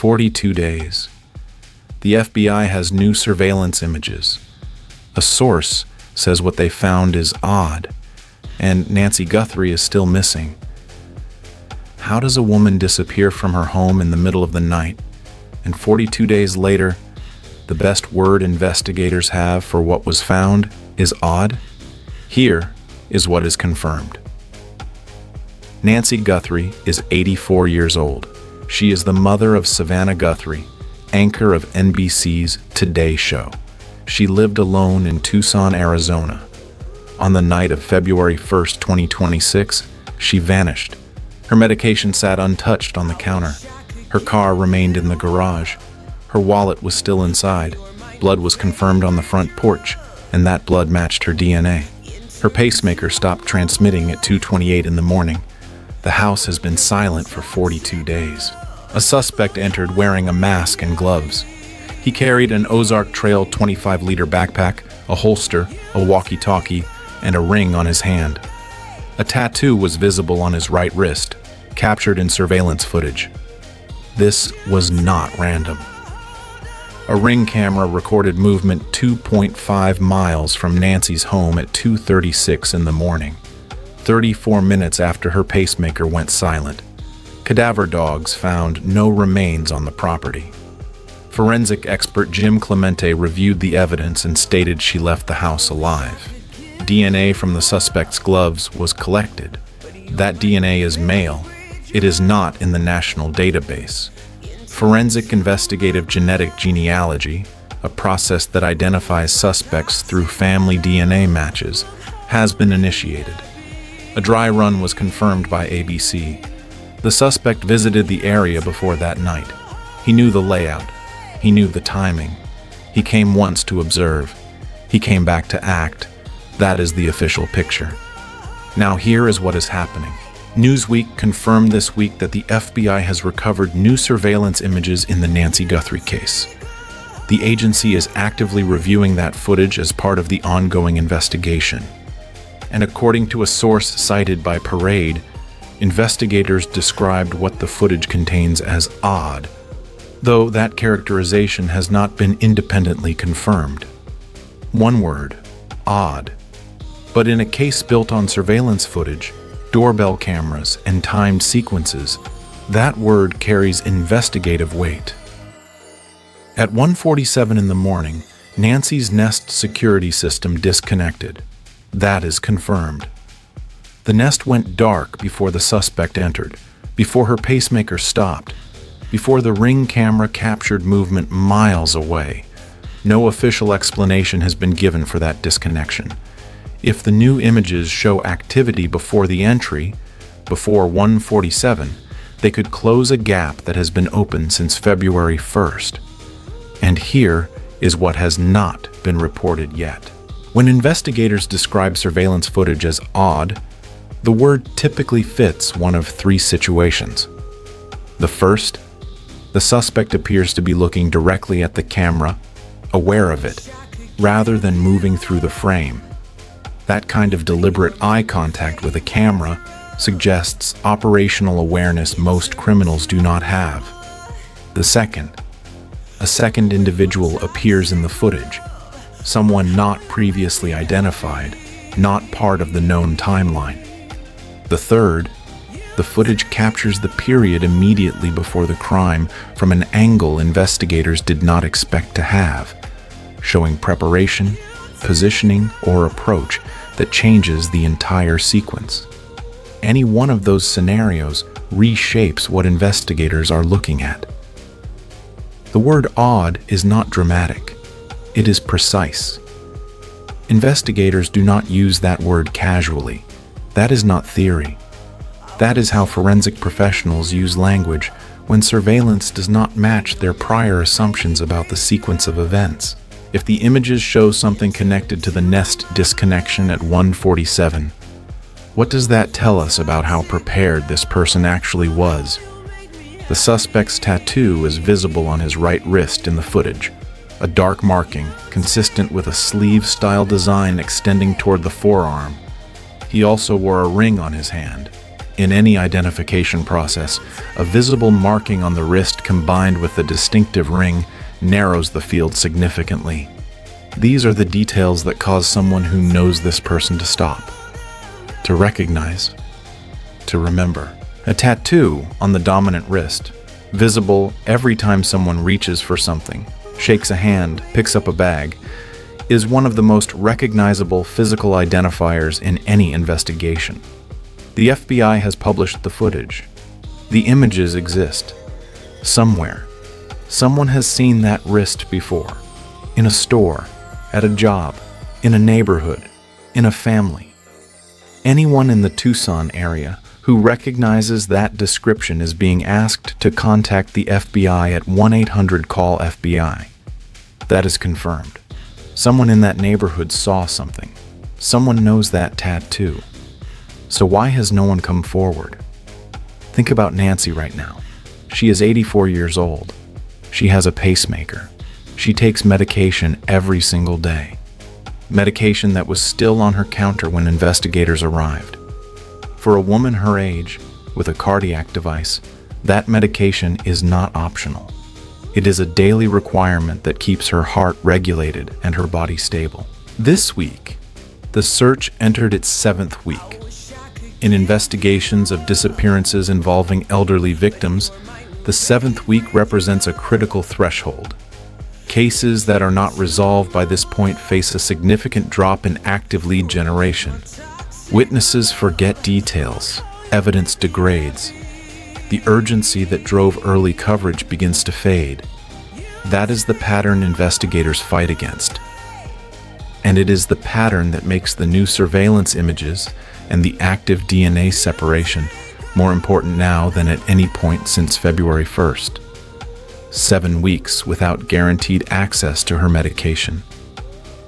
42 days. The FBI has new surveillance images. A source says what they found is odd, and Nancy Guthrie is still missing. How does a woman disappear from her home in the middle of the night, and 42 days later, the best word investigators have for what was found is odd? Here is what is confirmed. Nancy Guthrie is 84 years old. She is the mother of Savannah Guthrie, anchor of NBC's Today Show. She lived alone in Tucson, Arizona. On the night of February 1st, 2026, she vanished. Her medication sat untouched on the counter. Her car remained in the garage. Her wallet was still inside. Blood was confirmed on the front porch, and that blood matched her DNA. Her pacemaker stopped transmitting at 2:28 in the morning. The house has been silent for 42 days. A suspect entered wearing a mask and gloves. He carried an Ozark Trail 25-liter backpack, a holster, a walkie-talkie, and a ring on his hand. A tattoo was visible on his right wrist, captured in surveillance footage. This was not random. A Ring camera recorded movement 2.5 miles from Nancy's home at 2:36 in the morning, 34 minutes after her pacemaker went silent. Cadaver dogs found no remains on the property. Forensic expert Jim Clemente reviewed the evidence and stated she left the house alive. DNA from the suspect's gloves was collected. That DNA is male. It is not in the national database. Forensic investigative genetic genealogy, a process that identifies suspects through family DNA matches, has been initiated. A dry run was confirmed by ABC. The suspect visited the area before that night. He knew the layout. He knew the timing. He came once to observe. He came back to act. That is the official picture. Now here is what is happening. Newsweek confirmed this week that the FBI has recovered new surveillance images in the Nancy Guthrie case. The agency is actively reviewing that footage as part of the ongoing investigation. And according to a source cited by Parade, investigators described what the footage contains as odd, though that characterization has not been independently confirmed. One word, odd. But in a case built on surveillance footage, doorbell cameras, and timed sequences, that word carries investigative weight. At 1:47 in the morning, Nancy's Nest security system disconnected. That is confirmed. The Nest went dark before the suspect entered, before her pacemaker stopped, before the Ring camera captured movement miles away. No official explanation has been given for that disconnection. If the new images show activity before the entry, before 1:47, they could close a gap that has been open since February 1st. And here is what has not been reported yet. When investigators describe surveillance footage as odd, the word typically fits one of three situations. The first, the suspect appears to be looking directly at the camera, aware of it, rather than moving through the frame. That kind of deliberate eye contact with a camera suggests operational awareness most criminals do not have. The second, a second individual appears in the footage, someone not previously identified, not part of the known timeline. The third, the footage captures the period immediately before the crime from an angle investigators did not expect to have, showing preparation, positioning, or approach that changes the entire sequence. Any one of those scenarios reshapes what investigators are looking at. The word odd is not dramatic. It is precise. Investigators do not use that word casually. That is not theory. That is how forensic professionals use language when surveillance does not match their prior assumptions about the sequence of events. If the images show something connected to the Nest disconnection at 1:47, what does that tell us about how prepared this person actually was? The suspect's tattoo is visible on his right wrist in the footage, a dark marking consistent with a sleeve-style design extending toward the forearm. He also wore a ring on his hand, In any identification process, a visible marking on the wrist combined with the distinctive ring narrows the field significantly. These are the details that cause someone who knows this person to stop, to recognize, to remember. A tattoo on the dominant wrist, visible every time someone reaches for something, shakes a hand, picks up a bag, is one of the most recognizable physical identifiers in any investigation. The FBI has published the footage. The images exist. Somewhere, someone has seen that wrist before. In a store, at a job, in a neighborhood, in a family. Anyone in the Tucson area who recognizes that description is being asked to contact the FBI at 1-800-CALL-FBI. That is confirmed. Someone in that neighborhood saw something. Someone knows that tattoo. So why has no one come forward? Think about Nancy right now. She is 84 years old. She has a pacemaker. She takes medication every single day. Medication that was still on her counter when investigators arrived. For a woman her age, with a cardiac device, that medication is not optional. It is a daily requirement that keeps her heart regulated and her body stable. This week, the search entered its 7th week. In investigations of disappearances involving elderly victims, the 7th week represents a critical threshold. Cases that are not resolved by this point face a significant drop in active lead generation. Witnesses forget details, evidence degrades. The urgency that drove early coverage begins to fade. That is the pattern investigators fight against. And it is the pattern that makes the new surveillance images and the active DNA separation more important now than at any point since February 1st. 7 weeks without guaranteed access to her medication.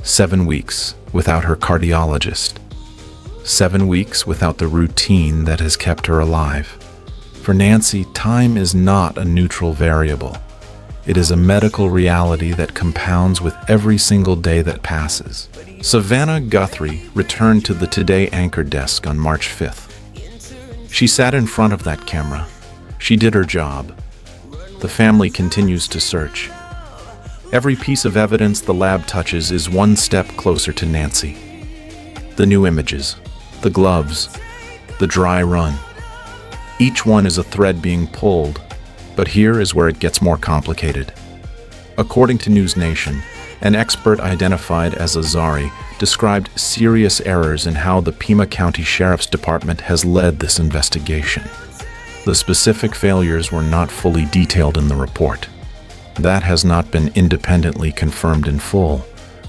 7 weeks without her cardiologist. 7 weeks without the routine that has kept her alive. For Nancy, time is not a neutral variable. It is a medical reality that compounds with every single day that passes. Savannah Guthrie returned to the Today anchor desk on March 5th. She sat in front of that camera. She did her job. The family continues to search. Every piece of evidence the lab touches is one step closer to Nancy. The new images, the gloves, the dry run. Each one is a thread being pulled, but here is where it gets more complicated. According to News Nation, an expert identified as Azari described serious errors in how the Pima County Sheriff's Department has led this investigation. The specific failures were not fully detailed in the report. That has not been independently confirmed in full,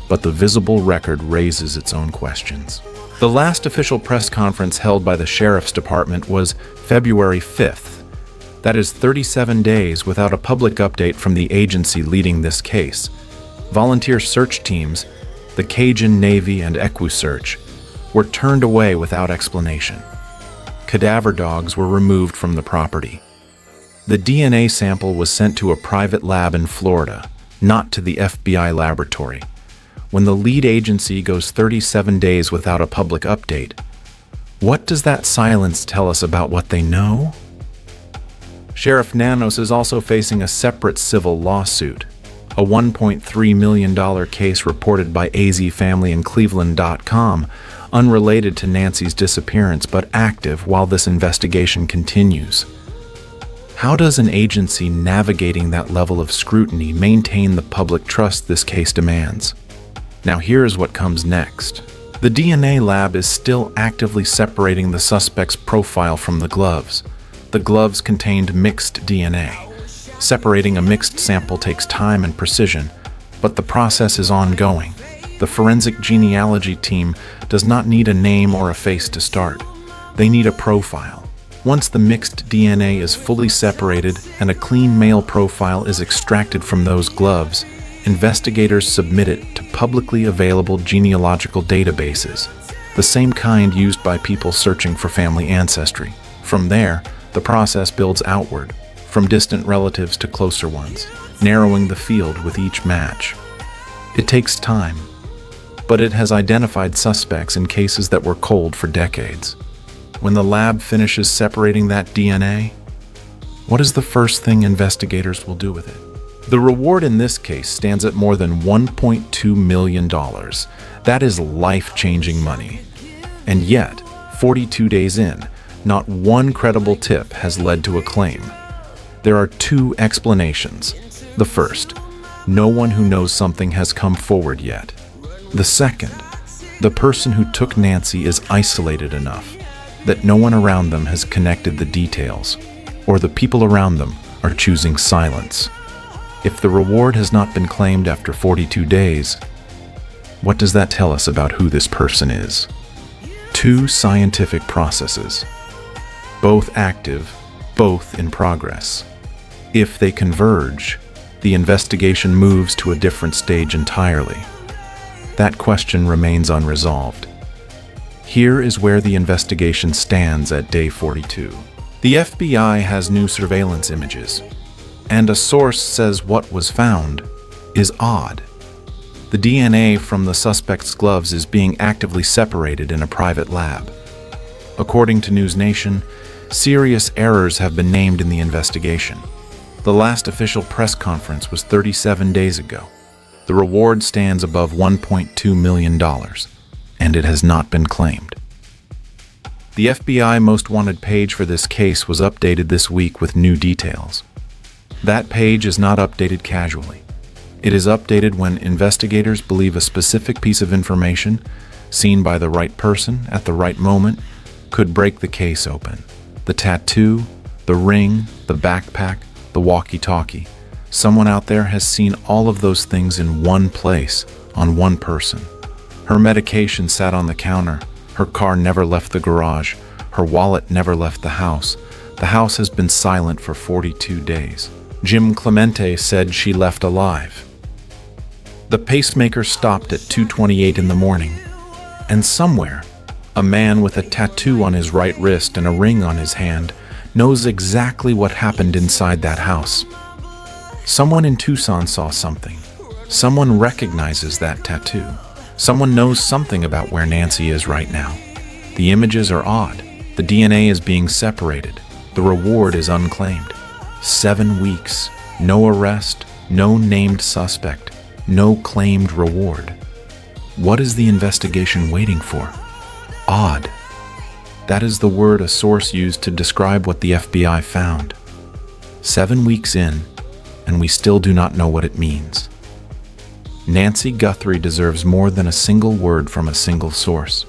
but the visible record raises its own questions. The last official press conference held by the Sheriff's Department was February 5th. That is 37 days without a public update from the agency leading this case. Volunteer search teams, the Cajun Navy and EquiSearch, were turned away without explanation. Cadaver dogs were removed from the property. The DNA sample was sent to a private lab in Florida, not to the FBI laboratory. When the lead agency goes 37 days without a public update, what does that silence tell us about what they know? Sheriff Nanos is also facing a separate civil lawsuit, a $1.3 million case reported by AZFamily and Cleveland.com, unrelated to Nancy's disappearance but active while this investigation continues. How does an agency navigating that level of scrutiny maintain the public trust this case demands? Now here's what comes next. The DNA lab is still actively separating the suspect's profile from the gloves. The gloves contained mixed DNA. Separating a mixed sample takes time and precision, but the process is ongoing. The forensic genealogy team does not need a name or a face to start. They need a profile. Once the mixed DNA is fully separated and a clean male profile is extracted from those gloves, investigators submit it to publicly available genealogical databases, the same kind used by people searching for family ancestry. From there, the process builds outward, from distant relatives to closer ones, narrowing the field with each match. It takes time, but it has identified suspects in cases that were cold for decades. When the lab finishes separating that DNA, what is the first thing investigators will do with it? The reward in this case stands at more than $1.2 million. That is life-changing money. And yet, 42 days in, not one credible tip has led to a claim. There are two explanations. The first, no one who knows something has come forward yet. The second, the person who took Nancy is isolated enough that no one around them has connected the details, or the people around them are choosing silence. If the reward has not been claimed after 42 days, what does that tell us about who this person is? Two scientific processes, both active, both in progress. If they converge, the investigation moves to a different stage entirely. That question remains unresolved. Here is where the investigation stands at day 42. The FBI has new surveillance images, and a source says what was found is odd. The DNA from the suspect's gloves is being actively separated in a private lab. According to News Nation, serious errors have been named in the investigation. The last official press conference was 37 days ago. The reward stands above $1.2 million, and it has not been claimed. The FBI Most Wanted page for this case was updated this week with new details. That page is not updated casually. It is updated when investigators believe a specific piece of information, seen by the right person at the right moment, could break the case open. The tattoo, the ring, the backpack, the walkie-talkie. Someone out there has seen all of those things in one place, on one person. Her medication sat on the counter. Her car never left the garage. Her wallet never left the house. The house has been silent for 42 days. Jim Clemente said she left alive. The pacemaker stopped at 2:28 in the morning. And somewhere, a man with a tattoo on his right wrist and a ring on his hand knows exactly what happened inside that house. Someone in Tucson saw something. Someone recognizes that tattoo. Someone knows something about where Nancy is right now. The images are odd. The DNA is being separated. The reward is unclaimed. 7 weeks, no arrest, no named suspect, no claimed reward. What is the investigation waiting for? Odd. That is the word a source used to describe what the FBI found. 7 weeks in, and we still do not know what it means. Nancy Guthrie deserves more than a single word from a single source.